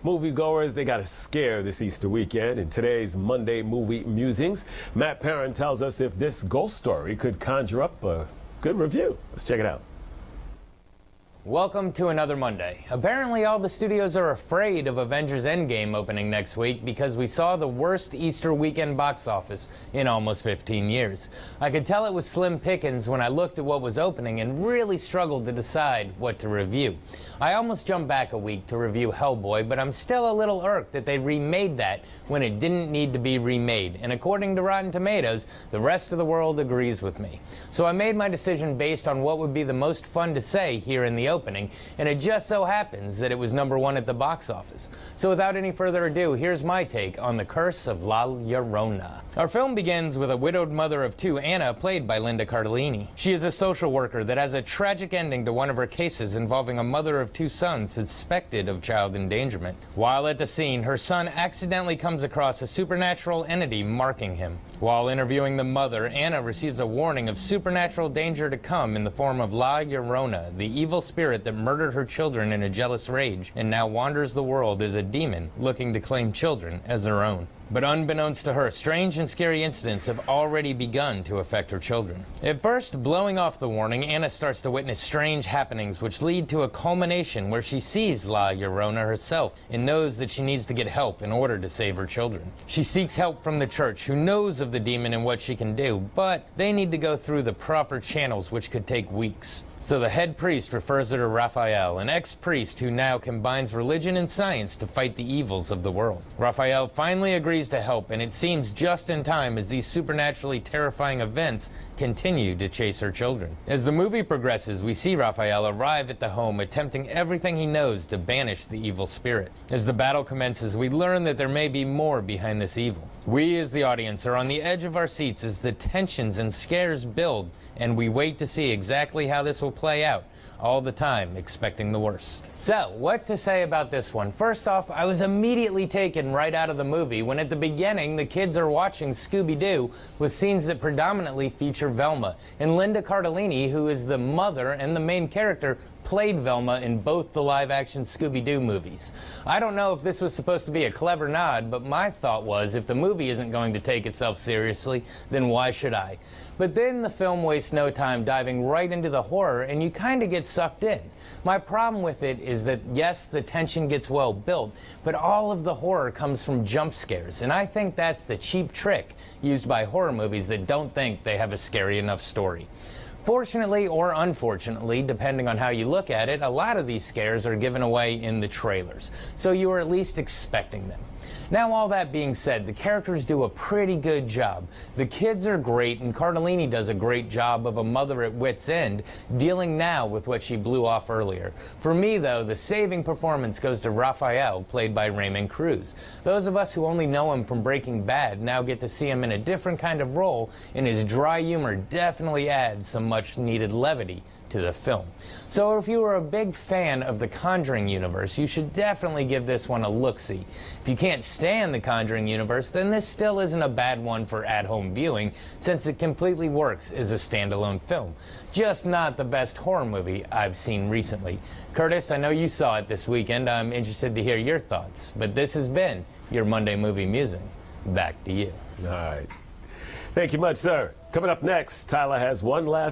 Moviegoers, they got a scare this Easter weekend. In today's Monday Movie Musings, Matt Perrin tells us if this ghost story could conjure up a good review. Let's check it out. Welcome to another Monday. Apparently all the studios are afraid of Avengers Endgame opening next week because we saw the worst Easter weekend box office in almost 15 years. I could tell it was slim pickings when I looked at what was opening and really struggled to decide what to review. I almost jumped back a week to review Hellboy, but I'm still a little irked that they remade that when it didn't need to be remade. And according to Rotten Tomatoes, the rest of the world agrees with me. So I made my decision based on what would be the most fun to say here in the opening, and it just so happens that it was #1 at the box office. So without any further ado, here's my take on the Curse of La Llorona. Our film begins with a widowed mother of two, Anna, played by Linda Cardellini. She is a social worker that has a tragic ending to one of her cases involving a mother of two sons suspected of child endangerment. While at the scene, her son accidentally comes across a supernatural entity marking him. While interviewing the mother, Anna receives a warning of supernatural danger to come in the form of La Llorona, the evil spirit that murdered her children in a jealous rage and now wanders the world as a demon looking to claim children as her own. But unbeknownst to her, strange and scary incidents have already begun to affect her children. At first, blowing off the warning, Anna starts to witness strange happenings which lead to a culmination where she sees La Llorona herself and knows that she needs to get help in order to save her children. She seeks help from the church, who knows of the demon and what she can do, but they need to go through the proper channels, which could take weeks. So the head priest refers her to Raphael, an ex-priest who now combines religion and science to fight the evils of the world. Raphael finally agrees to help, and it seems just in time as these supernaturally terrifying events continue to chase her children. As the movie progresses, we see Raphael arrive at the home, attempting everything he knows to banish the evil spirit. As the battle commences, we learn that there may be more behind this evil. We, as the audience, are on the edge of our seats as the tensions and scares build, and we wait to see exactly how this will play out, all the time expecting the worst. So, what to say about this one? First off, I was immediately taken right out of the movie when at the beginning the kids are watching Scooby-Doo with scenes that predominantly feature Velma. And Linda Cardellini, who is the mother and the main character, played Velma in both the live-action Scooby-Doo movies. I don't know if this was supposed to be a clever nod, but my thought was if the movie isn't going to take itself seriously, then why should I? But then the film wastes no time diving right into the horror, and you kind of get sucked in. My problem with it is that, yes, the tension gets well built, but all of the horror comes from jump scares, and I think that's the cheap trick used by horror movies that don't think they have a scary enough story. Fortunately or unfortunately, depending on how you look at it, a lot of these scares are given away in the trailers, so you are at least expecting them. Now, all that being said, the characters do a pretty good job. The kids are great, and Cardellini does a great job of a mother at wit's end, dealing now with what she blew off earlier. For me, though, the saving performance goes to Raphael, played by Raymond Cruz. Those of us who only know him from Breaking Bad now get to see him in a different kind of role, and his dry humor definitely adds some much-needed levity to the film. So if you are a big fan of the Conjuring universe, you should definitely give this one a look-see. If you can't stand the Conjuring universe, then this still isn't a bad one for at-home viewing, since it completely works as a standalone film. Just not the best horror movie I've seen recently. Curtis, I know you saw it this weekend. I'm interested to hear your thoughts. But this has been your Monday Movie Musing. Back to you. All right. Thank you much, sir. Coming up next, Tyler has one last